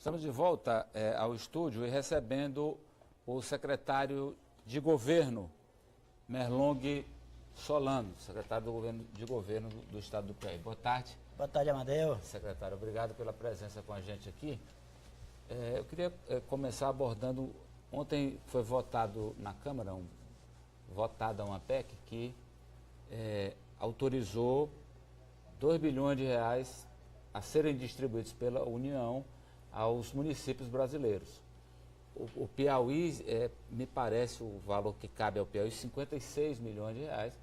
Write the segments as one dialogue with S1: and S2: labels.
S1: Estamos de volta ao estúdio e recebendo o secretário de Governo, Merlong Solano, secretário de Governo do Estado do Piauí. Boa tarde.
S2: Boa tarde, Amadeu.
S1: Secretário, obrigado pela presença com a gente aqui. Eu queria começar abordando, ontem foi votado na Câmara, votada uma PEC que autorizou 2 bilhões de reais a serem distribuídos pela União aos municípios brasileiros. O Piauí, me parece o valor que cabe ao Piauí, 56 milhões de reais,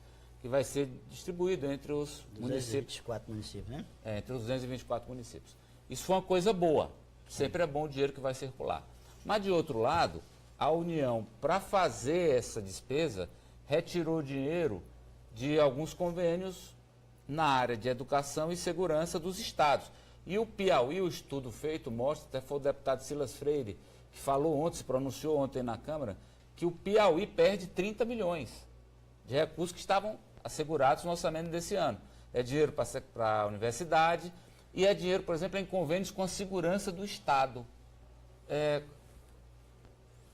S1: que vai ser distribuído entre os
S2: 224 municípios, né?
S1: Entre os 224 municípios. Isso foi uma coisa boa, sempre é bom o dinheiro que vai circular. Mas, de outro lado, a União, para fazer essa despesa, retirou dinheiro de alguns convênios na área de educação e segurança dos estados. E o Piauí, o estudo feito, mostra, até foi o deputado Silas Freire, que falou ontem, se pronunciou ontem na Câmara, que o Piauí perde 30 milhões de recursos que estavam assegurados no orçamento desse ano. É dinheiro para a universidade e é dinheiro, por exemplo, em convênios com a segurança do Estado.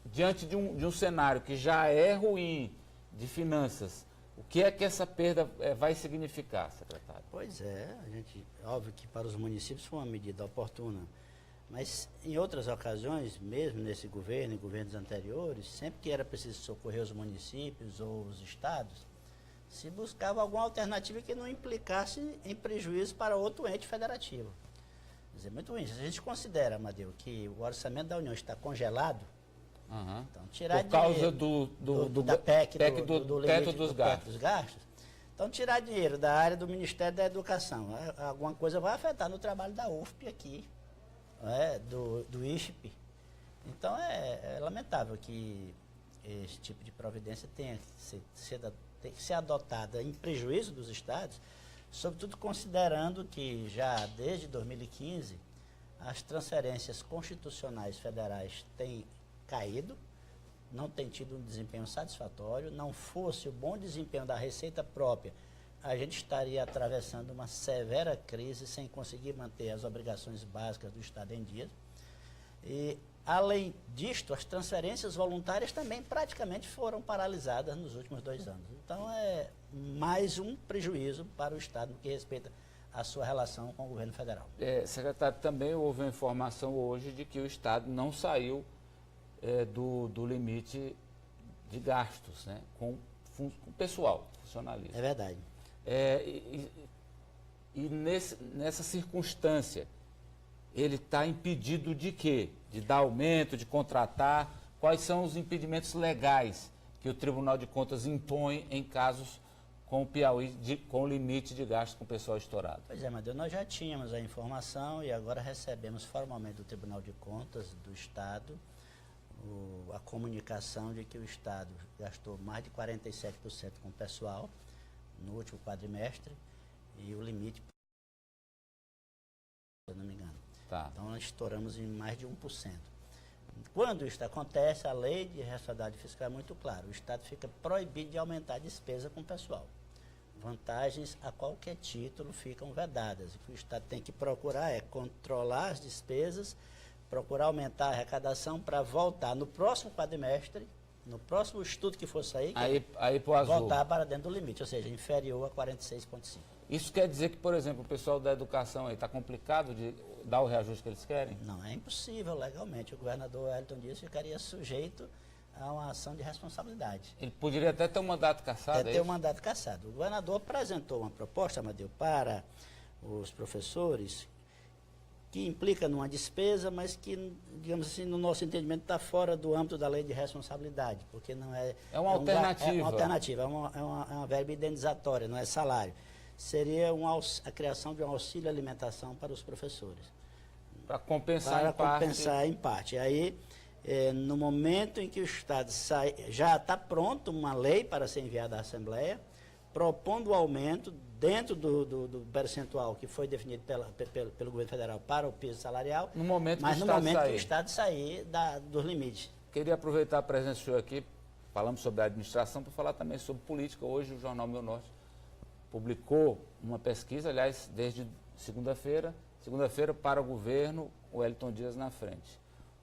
S1: Diante de um cenário que já é ruim de finanças, o que é que essa perda vai significar, secretário?
S2: Pois é, óbvio que para os municípios foi uma medida oportuna, mas em outras ocasiões, mesmo nesse governo, em governos anteriores, sempre que era preciso socorrer os municípios ou os estados, se buscava alguma alternativa que não implicasse em prejuízo para outro ente federativo. Quer dizer, muito ruim. Se a gente considera, Amadeu, que o orçamento da União está congelado, então tirar
S1: por causa
S2: da PEC,
S1: do teto dos
S2: gastos, então tirar dinheiro da área do Ministério da Educação, alguma coisa vai afetar no trabalho da UFP aqui, do ISP. Então é lamentável que esse tipo de providência tenha que ser adotada em prejuízo dos estados, sobretudo considerando que já desde 2015 as transferências constitucionais federais têm caído, não tem tido um desempenho satisfatório. Não fosse o bom desempenho da receita própria, a gente estaria atravessando uma severa crise sem conseguir manter as obrigações básicas do Estado em dia. E, além disto, as transferências voluntárias também praticamente foram paralisadas nos últimos 2 anos. Então, é mais um prejuízo para o Estado no que respeita à sua relação com o governo federal.
S1: Secretário, também houve uma informação hoje de que o Estado não saiu do limite de gastos, né, com pessoal, funcionalismo.
S2: É verdade.
S1: Nessa circunstância, ele está impedido de quê? De dar aumento, de contratar? Quais são os impedimentos legais que o Tribunal de Contas impõe em casos com o Piauí, com limite de gastos com o pessoal estourado?
S2: Pois é, Amadeu, nós já tínhamos a informação e agora recebemos formalmente do Tribunal de Contas do Estado a comunicação de que o Estado gastou mais de 47% com o pessoal no último quadrimestre e o limite, se eu não me engano.
S1: Tá.
S2: Então, nós estouramos em mais de 1%. Quando isso acontece, a lei de responsabilidade fiscal é muito clara. O Estado fica proibido de aumentar a despesa com o pessoal. Vantagens a qualquer título ficam vedadas. O que o Estado tem que procurar é controlar as despesas, procurar aumentar a arrecadação para voltar no próximo quadrimestre, no próximo estudo que for sair, voltar para dentro do limite, ou seja, inferior a 46,5%.
S1: Isso quer dizer que, por exemplo, o pessoal da educação está complicado de dar o reajuste que eles querem?
S2: Não, é impossível legalmente. O governador Wellington Dias ficaria sujeito a uma ação de responsabilidade.
S1: Ele poderia até ter um mandato cassado?
S2: Ter um mandato cassado. O governador apresentou uma proposta, Amadeu, para os professores, que implica numa despesa, mas que, digamos assim, no nosso entendimento, está fora do âmbito da lei de responsabilidade, porque não é...
S1: É uma alternativa.
S2: É uma alternativa, é uma verba indenizatória, não é salário. Seria a criação de um auxílio alimentação para os professores.
S1: Para compensar
S2: em parte. Aí, no momento em que o Estado já está pronto uma lei para ser enviada à Assembleia, propondo o aumento dentro do percentual que foi definido pelo governo federal para o piso salarial,
S1: no momento
S2: que o Estado sair dos limites.
S1: Queria aproveitar a presença do senhor aqui, falamos sobre a administração, para falar também sobre política. Hoje o Jornal Meu Norte publicou uma pesquisa, aliás, desde segunda-feira para o governo, o Wellington Dias na frente.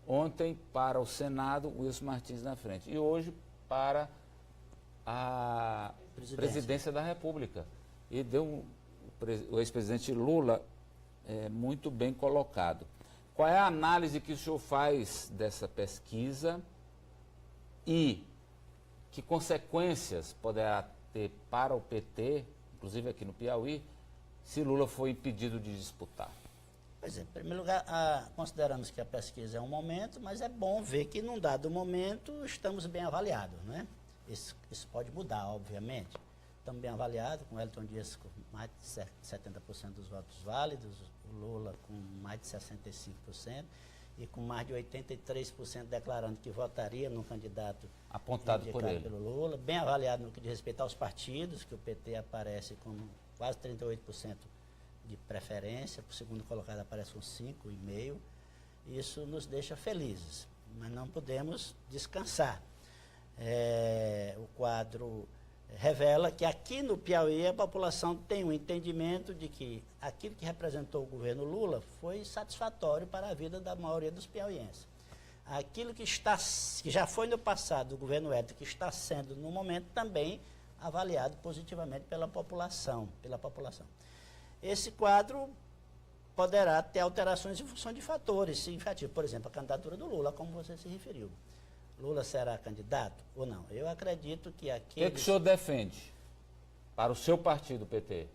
S1: Ontem, para o Senado, o Wilson Martins na frente. E hoje, para a presidência da República. E deu o ex-presidente Lula muito bem colocado. Qual é a análise que o senhor faz dessa pesquisa e que consequências poderá ter para o PT, inclusive aqui no Piauí, se Lula for impedido de disputar?
S2: Pois é, em primeiro lugar, consideramos que a pesquisa é um momento, mas é bom ver que num dado momento estamos bem avaliados, né? Isso pode mudar, obviamente. Estamos bem avaliados, com o Wellington Dias com mais de 70% dos votos válidos, o Lula com mais de 65% e com mais de 83% declarando que votaria no candidato
S1: apontado por ele.
S2: Pelo Lula, bem avaliado no que diz respeito aos partidos, que o PT aparece com quase 38% de preferência, o segundo colocado aparece com 5,5%. Isso nos deixa felizes, mas não podemos descansar. O quadro revela que aqui no Piauí a população tem um entendimento de que aquilo que representou o governo Lula foi satisfatório para a vida da maioria dos piauienses. Aquilo que já foi no passado o governo Wellington, que está sendo no momento também avaliado positivamente pela população. Esse quadro poderá ter alterações em função de fatores significativos. Por exemplo, a candidatura do Lula, como você se referiu. Lula será candidato ou não? Eu acredito que aqui...
S1: O que o senhor defende para o seu partido, PT?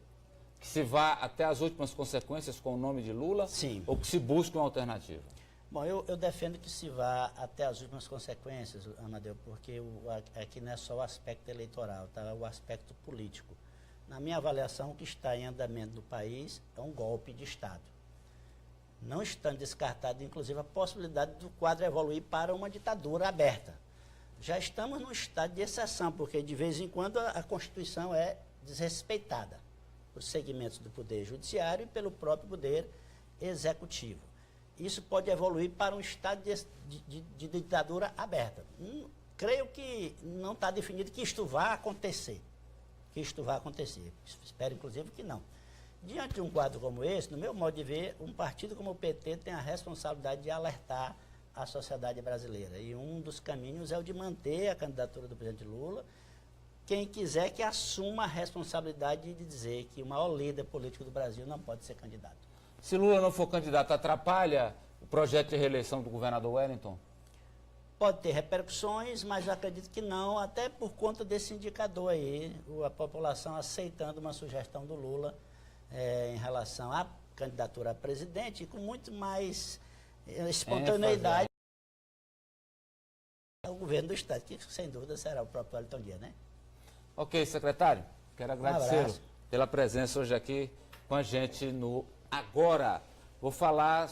S1: Que se vá até as últimas consequências com o nome de Lula?
S2: Sim.
S1: Ou que se busque uma alternativa?
S2: Bom, eu defendo que se vá até as últimas consequências, Amadeu, porque aqui não é só o aspecto eleitoral, tá? O aspecto político. Na minha avaliação, o que está em andamento no país é um golpe de Estado. Não estando descartado, inclusive, a possibilidade do quadro evoluir para uma ditadura aberta. Já estamos num estado de exceção, porque de vez em quando a Constituição é desrespeitada por segmentos do Poder Judiciário e pelo próprio Poder Executivo. Isso pode evoluir para um estado de ditadura aberta. Creio que não está definido que isto vá acontecer. Espero, inclusive, que não. Diante de um quadro como esse, no meu modo de ver, um partido como o PT tem a responsabilidade de alertar a sociedade brasileira. E um dos caminhos é o de manter a candidatura do presidente Lula. Quem quiser que assuma a responsabilidade de dizer que o maior líder político do Brasil não pode ser candidato.
S1: Se Lula não for candidato, atrapalha o projeto de reeleição do governador Wellington?
S2: Pode ter repercussões, mas eu acredito que não, até por conta desse indicador aí, a população aceitando uma sugestão do Lula em relação à candidatura a presidente, com muito mais espontaneidade ao governo do Estado, que sem dúvida será o próprio Wellington Dias, né?
S1: Ok, secretário, quero agradecê-lo
S2: abraço.
S1: pela presença hoje aqui com a gente no Agora. Vou falar